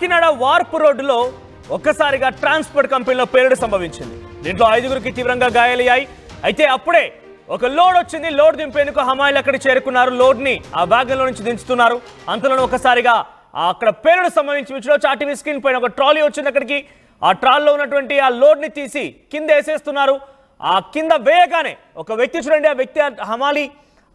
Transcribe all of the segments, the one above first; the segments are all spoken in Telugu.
కాకినాడ వార్పు రోడ్డులో ఒక్కసారిగా ట్రాన్స్పోర్ట్ కంపెనీలో పేలుడు సంభవించింది. దీంట్లో 5గురికి తీవ్రంగా గాయాలయ్యాయి. అయితే అప్పుడే ఒక లోడ్ వచ్చింది. లోడ్ దింపేందుకు హమాయిలు అక్కడికి చేరుకున్నారు. లోడ్ని ఆ వ్యాగన్లో నుంచి దించుతున్నారు. అంతలోనే ఒక్కసారిగా అక్కడ పేలుడు సంభవించి ఆర్టీవీ స్క్రీన్ పైన ఒక ట్రాలీ వచ్చింది. అక్కడికి ఆ ట్రాలీలో ఉన్నటువంటి ఆ లోడ్ని తీసి కింద వేసేస్తున్నారు. ఆ కింద వేయగానే ఒక వ్యక్తి చూడండి, ఆ వ్యక్తి హమాలి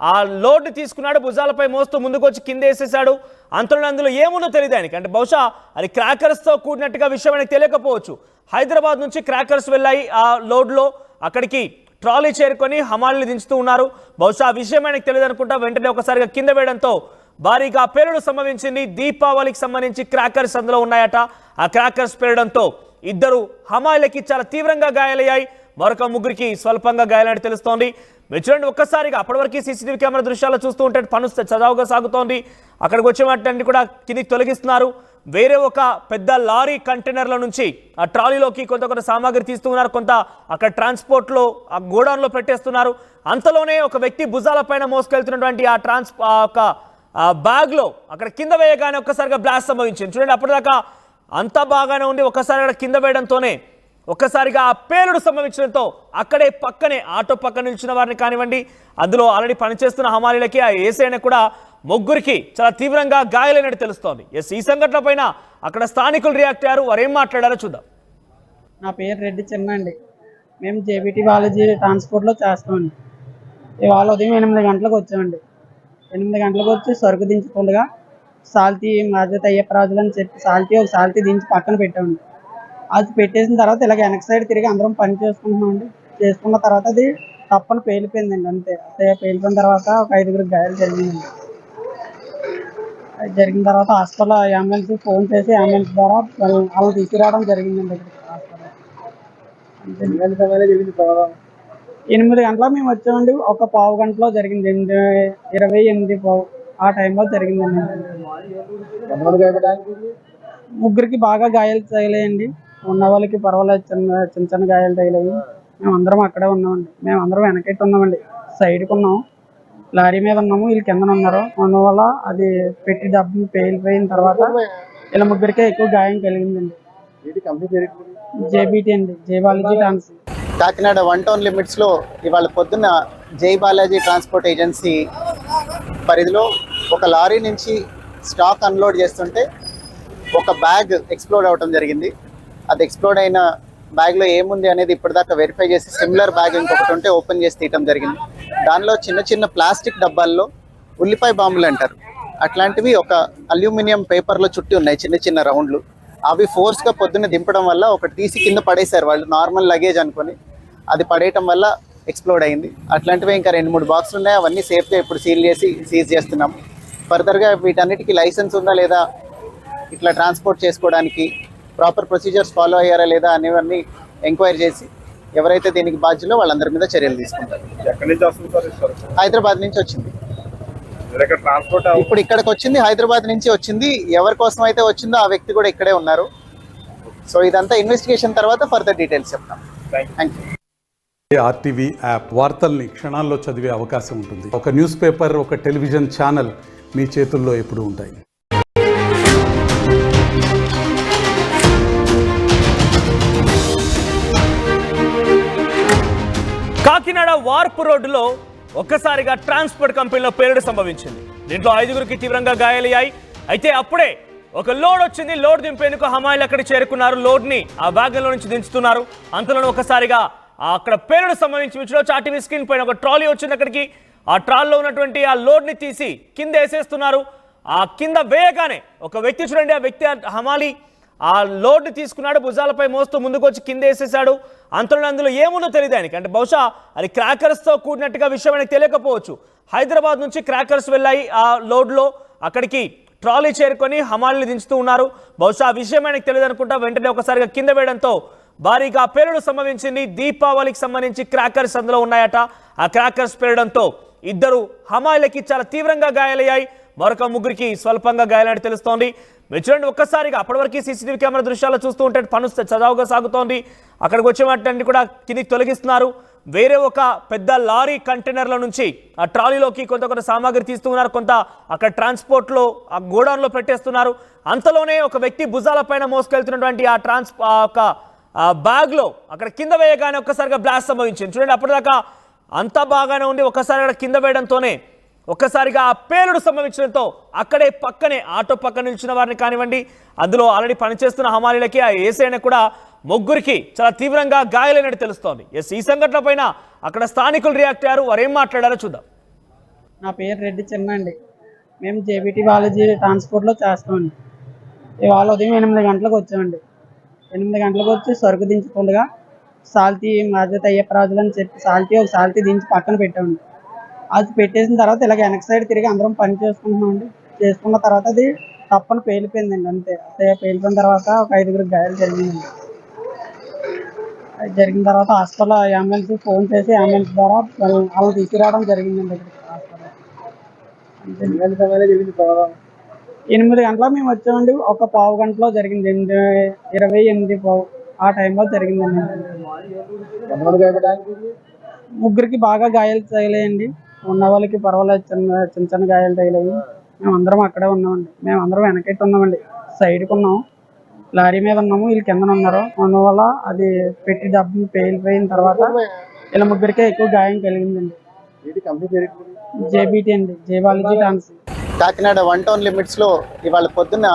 ఆ లోడ్ని తీసుకున్నాడు, భుజాలపై మోస్తూ ముందుకు వచ్చి కింద వేసేసాడు. అందులో ఏముందో తెలియదు ఆయనకి. అంటే బహుశా అది క్రాకర్స్తో కూడినట్టుగా విషయం ఆయనకు తెలియకపోవచ్చు. హైదరాబాద్ నుంచి క్రాకర్స్ వెళ్ళాయి ఆ లోడ్లో. అక్కడికి ట్రాలీ చేరుకొని హమాలిని దించుతూ ఉన్నారు. బహుశా ఆ విషయం ఆయనకు తెలియదు అనుకుంటా. వెంటనే ఒకసారిగా కింద వేయడంతో భారీగా పేలుడు సంభవించింది. దీపావళికి సంబంధించి క్రాకర్స్ అందులో ఉన్నాయట. ఆ క్రాకర్స్ పేలడంతో 2 హమాయిలకి చాలా తీవ్రంగా గాయాలయ్యాయి. మరొక 3కి స్వల్పంగా గాయాలని తెలుస్తోంది. మీరు చూడండి, ఒక్కసారిగా అప్పటి వరకు సీసీటీవీ కెమెరా దృశ్యాలు చూస్తూ ఉంటే పను సజావుగా సాగుతోంది. అక్కడికి వచ్చేవాటిని కూడా కిందికి తొలగిస్తున్నారు. వేరే ఒక పెద్ద లారీ కంటైనర్ల నుంచి ఆ ట్రాలీలోకి కొంత సామాగ్రి తీస్తూ ఉన్నారు. కొంత అక్కడ ట్రాన్స్పోర్ట్లో ఆ గోడౌన్లో పెట్టేస్తున్నారు. అంతలోనే ఒక వ్యక్తి భుజాల పైన మోసుకెళ్తున్నటువంటి ఆ బ్యాగ్లో అక్కడ కింద వేయగానే ఒక్కసారిగా బ్లాస్ట్ సంభవించింది. చూడండి, అప్పటిదాకా అంతా బాగానే ఉండి ఒక్కసారి అక్కడ కింద వేయడంతోనే ఒక్కసారిగా ఆ పేలుడు సంభవించడంతో అక్కడే పక్కనే ఆటో పక్కన నిల్చున్న వారిని కానివ్వండి, అందులో ఆల్రెడీ పనిచేస్తున్న హమాలీలకి ఆ ఏసీఐని కూడా 3కి చాలా తీవ్రంగా గాయాలైనట్టు తెలుస్తోంది. ఈ సంఘటన పైన అక్కడ స్థానికులు రియాక్ట్ అయ్యారు. వారు ఏం మాట్లాడారో చూద్దాం. నా పేరు రెడ్డి చిన్న అండి. మేము జేబీటీ బాలాజీ ట్రాన్స్పోర్ట్లో చేస్తామండి. ఇవాళ ఉదయం 8 గంటలకు వచ్చామండి. 8 గంటలకు వచ్చి సరుకు దించుతుండగా సాల్తీ మాజత అయ్యప్పరాజులు అని చెప్పి ఒక సాల్తీ దించి పక్కన పెట్టామండి. అది పెట్టేసిన తర్వాత ఇలాగ వెనక సైడ్ తిరిగి అందరం పని చేసుకుంటున్నామండి. చేసుకున్న తర్వాత అది తప్పని పేలిపోయిందండి. అంతే పేలిపోయిన తర్వాత ఒక 5గురికి గాయాలు జరిగిందండి. అది జరిగిన తర్వాత హాస్పిటల్ అంబులెన్స్ ఫోన్ చేసి అంబులెన్స్ ద్వారా వాళ్ళని తీసుకురావడం జరిగిందండి. హాస్పిటల్ 8 గంటలకు మేము వచ్చామండి. ఒక పావు గంటలో జరిగింది. 8:28 ఆ టైంలో జరిగిందండి. 3కి బాగా గాయాలు తగిలాయండి. ఉన్న వాళ్ళకి పర్వాలేదు, చిన్న గాయాలు తగిలాయి. మేమందరం అక్కడే ఉన్నామండి. మేమందరం వెనకెట్టి ఉన్నామండి. సైడ్కి ఉన్నాం, లారీ మీద ఉన్నాము. వీళ్ళు కింద ఉన్నారు. అందువల్ల అది పెట్టి డబ్బు పేలిపోయిన తర్వాత ఇలా 3కే ఎక్కువ గాయం కలిగిందండి. జేబీటీ అండి, జై బాలాజీ ట్రాన్స్. కాకినాడ 1 టౌన్ లిమిట్స్లో ఇవాళ పొద్దున్న జై బాలాజీ ట్రాన్స్పోర్ట్ ఏజెన్సీ పరిధిలో ఒక లారీ నుంచి స్టాక్ అన్లోడ్ చేస్తుంటే ఒక బ్యాగ్ ఎక్స్ప్లోడ్ అవ్వడం జరిగింది. అది ఎక్స్ప్లోడ్ అయిన బ్యాగ్లో ఏముంది అనేది ఇప్పటిదాకా వెరిఫై చేసి సిమిలర్ బ్యాగ్ ఇంకొకటి ఉంటే ఓపెన్ చేసి తీయటం జరిగింది. దానిలో చిన్న ప్లాస్టిక్ డబ్బాల్లో ఉల్లిపాయ బాంబులు అంటారు, అట్లాంటివి ఒక అల్యూమినియం పేపర్లో చుట్టి ఉన్నాయి, చిన్న రౌండ్లు. అవి ఫోర్స్గా పొద్దున్న దింపడం వల్ల ఒకటి తీసి కింద పడేశారు వాళ్ళు, నార్మల్ లగేజ్ అనుకొని. అది పడేయటం వల్ల ఎక్స్ప్లోడ్ అయింది. అట్లాంటివి ఇంకా 2-3 బాక్సులు ఉన్నాయి. అవన్నీ సేఫ్గా ఇప్పుడు సీజ్ చేస్తున్నాం. ఫర్దర్గా వీటన్నిటికీ లైసెన్స్ ఉందా లేదా, ఇట్లా ట్రాన్స్పోర్ట్ చేసుకోవడానికి ప్రాపర్ ప్రొసీజర్స్ ఫాలో అయ్యారా లేదా అనేవన్నీ ఎంక్వైరీ చేసి ఎవరైతే దీనికి బాధ్యులో వాళ్ళందరి మీద చర్యలు తీసుకుంటారు. హైదరాబాద్ నుంచి వచ్చింది. ఇప్పుడు ఇక్కడికి వచ్చింది, హైదరాబాద్ నుంచి వచ్చింది. ఎవరి కోసం అయితే వచ్చిందో ఆ వ్యక్తి కూడా ఇక్కడే ఉన్నారు. సో ఇదంతా ఇన్వెస్టిగేషన్ తర్వాత ఫర్దర్ డీటెయిల్స్ చెప్తాం. Thank you. ఆర్టీవీ యాప్ వార్తల్ని క్షణాల్లో చదివే అవకాశం ఉంటుంది. ఒక న్యూస్ పేపర్, ఒక టెలివిజన్ ఛానల్ మీ చేతుల్లో ఎప్పుడూ ఉంటాయి. కాకినాడ వార్పు రోడ్డులో ఒక్కసారిగా ట్రాన్స్పోర్ట్ కంపెనీలో పేలుడు సంభవించింది. దీంట్లో 5గురికి తీవ్రంగా గాయాలయ్యాయి. అయితే అప్పుడే ఒక లోడ్ వచ్చింది. లోడ్ దింపేందుకు హమాయిలు అక్కడికి చేరుకున్నారు. లోడ్ని ఆ వ్యాగన్లో నుంచి దించుతున్నారు. అంతలోనే ఒక్కసారిగా అక్కడ పేలుడు సంభవించి ఆర్టీవీ స్క్రీన్ పైన ఒక ట్రాలీ వచ్చింది. అక్కడికి ఆ ట్రాలీలో ఉన్నటువంటి ఆ లోడ్ని తీసి కింద వేసేస్తున్నారు. ఆ కింద వేయగానే ఒక వ్యక్తి చూడండి, ఆ వ్యక్తి హమాలి ఆ లోడ్ని తీసుకున్నాడు, భుజాలపై మోస్తూ ముందుకు వచ్చి కింద వేసేసాడు. అందులో ఏముందో తెలియదు ఆయనకి. అంటే బహుశా అది క్రాకర్స్తో కూడినట్టుగా విషయం ఆయనకు తెలియకపోవచ్చు. హైదరాబాద్ నుంచి క్రాకర్స్ వెళ్ళాయి ఆ లోడ్లో. అక్కడికి ట్రాలీ చేరుకొని హమాలిని దించుతూ ఉన్నారు. బహుశా ఆ విషయం ఆయనకు తెలియదు అనుకుంటా. వెంటనే ఒకసారిగా కింద వేయడంతో భారీగా పేలుడు సంభవించింది. దీపావళికి సంబంధించి క్రాకర్స్ అందులో ఉన్నాయట. ఆ క్రాకర్స్ పేలడంతో 2 హమాయిలకి చాలా తీవ్రంగా గాయాలయ్యాయి. మరొక 3కి స్వల్పంగా గాయాలని తెలుస్తోంది. మీరు చూడండి, ఒక్కసారిగా అప్పటి వరకు సీసీటీవీ కెమెరా దృశ్యాలు చూస్తూ ఉంటే పను సజావుగా సాగుతోంది. అక్కడికి వచ్చేవాటిని కూడా కిందికి తొలగిస్తున్నారు. వేరే ఒక పెద్ద లారీ కంటైనర్ల నుంచి ఆ ట్రాలీలోకి కొంత సామాగ్రి తీస్తూ ఉన్నారు, కొంత అక్కడ ట్రాన్స్పోర్ట్లో ఆ గోడౌన్లో పెట్టేస్తున్నారు. అంతలోనే ఒక వ్యక్తి భుజాల పైన మోసుకెళ్తున్నటువంటి ఆ బ్యాగ్లో అక్కడ కింద వేయగానే ఒక్కసారిగా బ్లాస్ట్ సంభవించింది. చూడండి, అప్పటిదాకా అంతా బాగానే ఉండి ఒక్కసారి అక్కడ కింద వేయడంతోనే ఒక్కసారిగా ఆ పేలుడు సంభవించడంతో అక్కడే పక్కనే ఆటో పక్కన నిల్చున్న వారిని కానివ్వండి, అందులో ఆల్రెడీ పనిచేస్తున్న హమాలీలకి ఆ ఏసీఐని కూడా ముగ్గురికి చాలా తీవ్రంగా గాయాలైనట్టు తెలుస్తోంది. ఈ సంఘటన పైన అక్కడ స్థానికులు రియాక్ట్ అయ్యారు, వారు ఏం మాట్లాడారో చూద్దాం. నా పేరు రెడ్డి చిన్న అండి. మేము జేబీటీ బాలాజీ ట్రాన్స్పోర్ట్లో చేస్తామండి. ఇవాళ ఉదయం 8 గంటలకు వచ్చామండి. 8 గంటలకు వచ్చి సరుకు దించుతుండగా సాల్తీ మాజత అయ్యప్పరాజులు అని చెప్పి ఒక సాల్తీ దించి పక్కన పెట్టామండి. అది పెట్టేసిన తర్వాత ఇలాగ వెనక సైడ్ తిరిగి అందరం పని చేసుకుంటున్నామండి. చేసుకున్న తర్వాత అది తప్పని పేలిపోయిందండి. అంతే పేలిపోయిన తర్వాత ఒక 5 గాయాలు జరిగిందండి. అది జరిగిన తర్వాత హాస్పిటల్ అంబులెన్స్ ఫోన్ చేసి అంబులెన్స్ ద్వారా వాళ్ళని తీసుకురావడం జరిగిందండి. హాస్పిటల్ 8 గంటలకు మేము వచ్చామండి. ఒక పావు గంటలో జరిగింది, 8:28 ఆ టైంలో జరిగిందండి. ముగ్గురికి బాగా గాయాలు తగిలాయండి. ఉన్న వాళ్ళకి పర్వాలేదు, చిన్న గాయాలు తగిలాయి. మేమందరం అక్కడే ఉన్నామండి. మేమందరం వెనకెట్టి ఉన్నామండి, సైడ్కి ఉన్నాం, లారీ మీద ఉన్నాము, వీళ్ళు కింద ఉన్నారు. అందువల్ల అది పెట్టి డబ్బు పేలిపోయిన తర్వాత వీళ్ళ ముగ్గురికే ఎక్కువ గాయం కలిగిందండి. జేబీటీ అండి, జై బాలాజీ ట్రాన్స్. కాకినాడ 1 టౌన్ లిమిట్స్లో ఇవాళ పొద్దున్న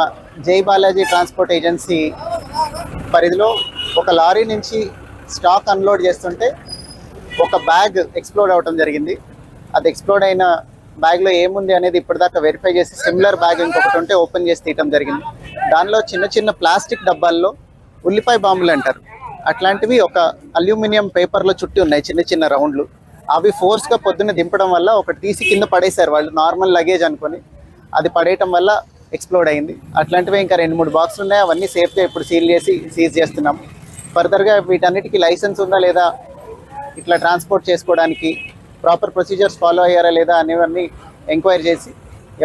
జై బాలాజీ ట్రాన్స్పోర్ట్ ఏజెన్సీ పరిధిలో ఒక లారీ నుంచి స్టాక్ అన్లోడ్ చేస్తుంటే ఒక బ్యాగ్ ఎక్స్ప్లోడ్ అవ్వడం జరిగింది. అది ఎక్స్ప్లోడ్ అయిన బ్యాగ్లో ఏముంది అనేది ఇప్పటిదాకా వెరిఫై చేసి సిమిలర్ బ్యాగ్ ఇంకొకటి ఉంటే ఓపెన్ చేసి తీయటం జరిగింది. దానిలో చిన్న ప్లాస్టిక్ డబ్బాల్లో ఉల్లిపాయ బాంబులు అంటారు, అట్లాంటివి ఒక అల్యూమినియం పేపర్లో చుట్టి ఉన్నాయి, చిన్న రౌండ్లు. అవి ఫోర్స్గా పొద్దున్న దింపడం వల్ల ఒకటి తీసి కింద పడేశారు వాళ్ళు, నార్మల్ లగేజ్ అనుకొని. అది పడేయటం వల్ల ఎక్స్ప్లోడ్ అయింది. అట్లాంటివి ఇంకా 2-3 బాక్సులు ఉన్నాయి, అవన్నీ సేఫ్గా ఇప్పుడు సీజ్ చేస్తున్నాం. ఫర్దర్గా వీటన్నిటికీ లైసెన్స్ ఉందా లేదా, ఇట్లా ట్రాన్స్పోర్ట్ చేసుకోవడానికి ప్రాపర్ ప్రొసీజర్స్ ఫాలో అయ్యారా లేదా అనేవన్నీ ఎంక్వైరీ చేసి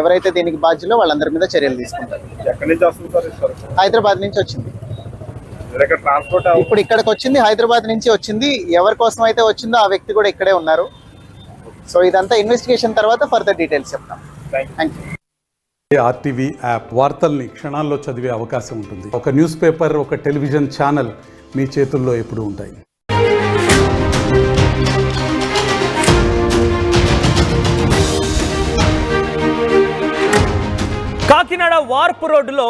ఎవరైతే దీనికి బాధ్యులో వాళ్ళందరి మీద చర్యలు తీసుకుంటారు. హైదరాబాద్ నుంచి వచ్చింది, ఇప్పుడు ఇక్కడికి వచ్చింది, హైదరాబాద్ నుంచి వచ్చింది. ఎవరి కోసం అయితే వచ్చిందో ఆ వ్యక్తి కూడా ఇక్కడే ఉన్నారు. సో ఇదంతా ఇన్వెస్టిగేషన్ తర్వాత ఫర్దర్ డీటెయిల్స్ చెప్తాం. Thank you. ఆర్టీవీ యాప్ వార్తల్ని క్షణాల్లో చదివే అవకాశం ఉంటుంది. ఒక న్యూస్ పేపర్, ఒక టెలివిజన్ ఛానల్ మీ చేతుల్లో ఎప్పుడూ ఉంటాయి. కాకినాడ వార్పు రోడ్డులో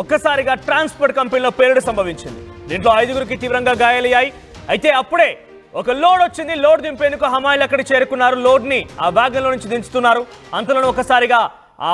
ఒక్కసారిగా ట్రాన్స్పోర్ట్ కంపెనీలో పేలుడు సంభవించింది. దీంట్లో 5గురికి తీవ్రంగా గాయాలయ్యాయి. అయితే అప్పుడే ఒక లోడ్ వచ్చింది, లోడ్ దింపేందుకు హమాయిలు అక్కడికి చేరుకున్నారు. లోడ్ని ఆ వ్యాగన్లో నుంచి దించుతున్నారు. అంతలోనే ఒకసారిగా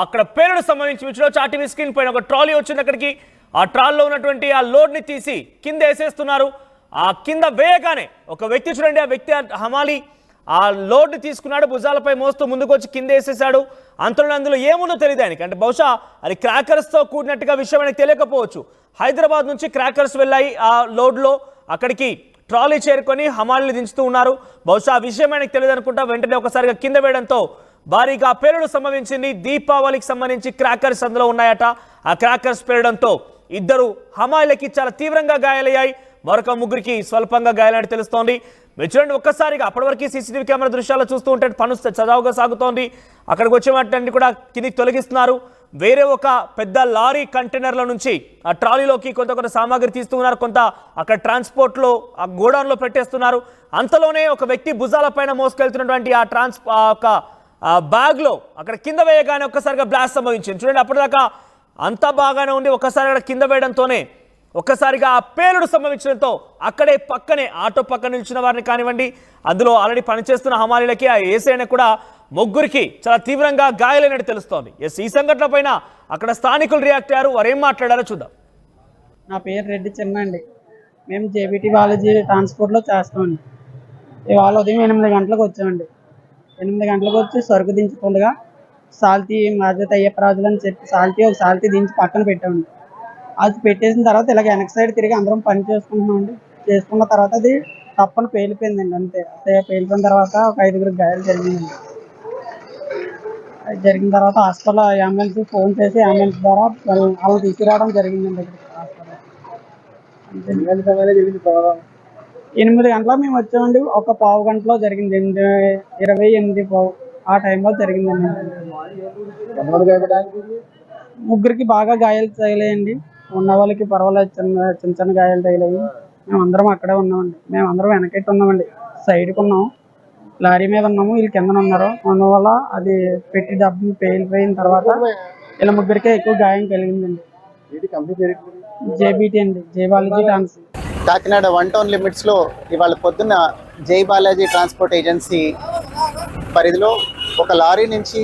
అక్కడ పేలుడు సంభవించి ఆర్టీవీ స్క్రీన్ పైన ఒక ట్రాలీ వచ్చింది. అక్కడికి ఆ ట్రాల్లో ఉన్నటువంటి ఆ లోడ్ని తీసి కింద వేసేస్తున్నారు. ఆ కింద వేయగానే ఒక వ్యక్తి, చూడండి, ఆ వ్యక్తి హమాలి ఆ లోడ్ తీసుకున్నాడు, భుజాలపై మోస్తూ ముందుకు వచ్చి కింద వేసేసాడు. అందులో ఏముందో తెలియదు ఆయనకి, అంటే బహుశా అది క్రాకర్స్తో కూడినట్టుగా విషయం ఆయనకు తెలియకపోవచ్చు. హైదరాబాద్ నుంచి క్రాకర్స్ వెళ్ళాయి ఆ లోడ్లో, అక్కడికి ట్రాలీ చేరుకొని హమాలీని దించుతూ ఉన్నారు. బహుశా ఆ విషయం ఆయనకు తెలియదు అనుకుంటా. వెంటనే ఒకసారిగా కింద వేయడంతో భారీగా పేలుడు సంభవించింది. దీపావళికి సంబంధించి క్రాకర్స్ అందులో ఉన్నాయట. ఆ క్రాకర్స్ పేలడంతో 2 హమాలీలకి చాలా తీవ్రంగా గాయాలయ్యాయి. మరొక 3కి స్వల్పంగా గాయాలని తెలుస్తోంది. మీరు చూడండి, ఒక్కసారిగా అప్పటివరకు సీసీటీవీ కెమెరా దృశ్యాలు చూస్తూ ఉంటే పను చదావుగా సాగుతోంది. అక్కడికి వచ్చే వాటిని కూడా కిందికి తొలగిస్తున్నారు. వేరే ఒక పెద్ద లారీ కంటైనర్ల నుంచి ఆ ట్రాలీలోకి కొంత సామాగ్రి తీస్తూ ఉన్నారు, కొంత అక్కడ ట్రాన్స్పోర్ట్లో ఆ గోడౌన్లో పెట్టేస్తున్నారు. అంతలోనే ఒక వ్యక్తి భుజాల పైన మోసుకెళ్తున్నటువంటి ఆ బ్యాగ్లో అక్కడ కింద వేయగానే ఒక్కసారిగా బ్లాస్ట్ సంభవించింది. చూడండి, అప్పటిదాకా అంతా బాగానే ఉండి ఒక్కసారి అక్కడ కింద వేయడంతోనే ఒక్కసారిగా ఆ పేలుడు సంభవించడంతో అక్కడే పక్కనే ఆటో పక్కన నిల్చున్న వారిని కానివ్వండి, అందులో ఆల్రెడీ పనిచేస్తున్న హమాలీలకి ఆ ఏసీఐని కూడా ముగ్గురికి చాలా తీవ్రంగా గాయాలైనట్టు తెలుస్తోంది. ఈ సంఘటన పైన అక్కడ స్థానికులు రియాక్ట్ అయ్యారు, వారు ఏం మాట్లాడారో చూద్దాం. నా పేరు రెడ్డి చిన్న అండి. మేము జేబీటీ బాలాజీ ట్రాన్స్పోర్ట్లో చేస్తామండి. ఇవాళ ఉదయం 8 గంటలకు వచ్చామండి. 8 గంటలకు వచ్చి సరుకు దించుతుండగా సాల్తీ మాజత అయ్యప్పరాజులు అని చెప్పి ఒక సాల్తీ దించి పక్కన పెట్టామండి. అది పెట్టేసిన తర్వాత ఇలాగ వెనక సైడ్ తిరిగి అందరం పని చేసుకుంటున్నామండి. చేసుకున్న తర్వాత అది తప్పని పేలిపోయిందండి. అంతే పేలిపోయిన తర్వాత ఒక 5 గాయాలు జరిగిందండి. అది జరిగిన తర్వాత హాస్పిటల్ అంబులెన్స్ ఫోన్ చేసి అంబులెన్స్ ద్వారా వాళ్ళని తీసుకురావడం జరిగిందండి. హాస్పిటల్ 8 గంటల మేము వచ్చామండి. ఒక పావు గంటలో జరిగింది. 8:28 ఆ టైంలో జరిగిందండి. ముగ్గురికి బాగా గాయాలు తగిలాయండి. ఉన్న వాళ్ళకి పర్వాలేదు, చిన్న చిన్న గాయాలు తగిలాయి. మేమందరం అక్కడే ఉన్నామండి. మేమందరం వెనకెట్టి ఉన్నామండి, సైడ్కి ఉన్నాం. లారీ మీద ఉన్నాము, వీళ్ళు కిందన ఉన్నారు. అందువల్ల అది పెట్టి డబ్బు పేలిపోయిన తర్వాత ఇలా ముగ్గురికే ఎక్కువ గాయం కలిగిందండి. జేబీటీ అండి, జై బాలాజీ ట్రాన్స్పోర్ట్. కాకినాడ 1 టౌన్ లిమిట్స్లో ఇవాళ పొద్దున్న జై బాలాజీ ట్రాన్స్పోర్ట్ ఏజెన్సీ పరిధిలో ఒక లారీ నుంచి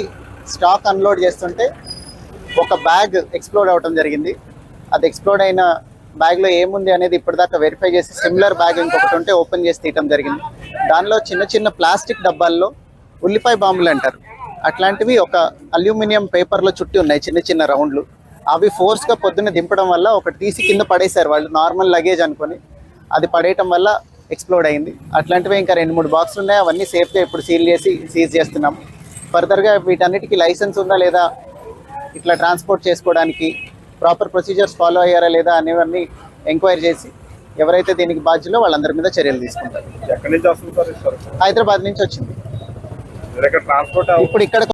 స్టాక్ అన్లోడ్ చేస్తుంటే ఒక బ్యాగ్ ఎక్స్ప్లోడ్ అవడం జరిగింది. అది ఎక్స్ప్లోడ్ అయిన బ్యాగ్లో ఏముంది అనేది ఇప్పటిదాకా వెరిఫై చేసి సిమిలర్ బ్యాగ్ ఇంకొకటి ఉంటే ఓపెన్ చేసి తీయటం జరిగింది. దానిలో చిన్న చిన్న ప్లాస్టిక్ డబ్బాల్లో ఉల్లిపాయ బాంబులు అంటారు, అట్లాంటివి ఒక అల్యూమినియం పేపర్లో చుట్టి ఉన్నాయి, చిన్న చిన్న రౌండ్లు. అవి ఫోర్స్గా పొద్దున్న దింపడం వల్ల ఒకటి తీసి కింద పడేశారు వాళ్ళు, నార్మల్ లగేజ్ అనుకొని. అది పడేయటం వల్ల ఎక్స్ప్లోడ్ అయింది. అట్లాంటివి ఇంకా 2-3 బాక్సులు ఉన్నాయి. అవన్నీ సేఫ్గా ఇప్పుడు సీల్ చేసి సీజ్ చేస్తున్నాం. ఫర్దర్గా వీటన్నిటికీ లైసెన్స్ ఉందా లేదా, ఇట్లా ట్రాన్స్పోర్ట్ చేసుకోవడానికి ప్రాపర్ ప్రొసీజర్స్ ఫాలో అయ్యారా లేదా అనేవన్నీ ఎంక్వైరీ చేసి ఎవరైతే దీనికి బాధ్యులో వాళ్ళందరి మీద చర్యలు తీసుకుంటారు. ఎక్కడి నుంచి వస్తుంది సార్? హైదరాబాద్ నుంచి వచ్చింది. ట్రాన్స్పోర్ట్ ఇప్పుడు ఇక్కడ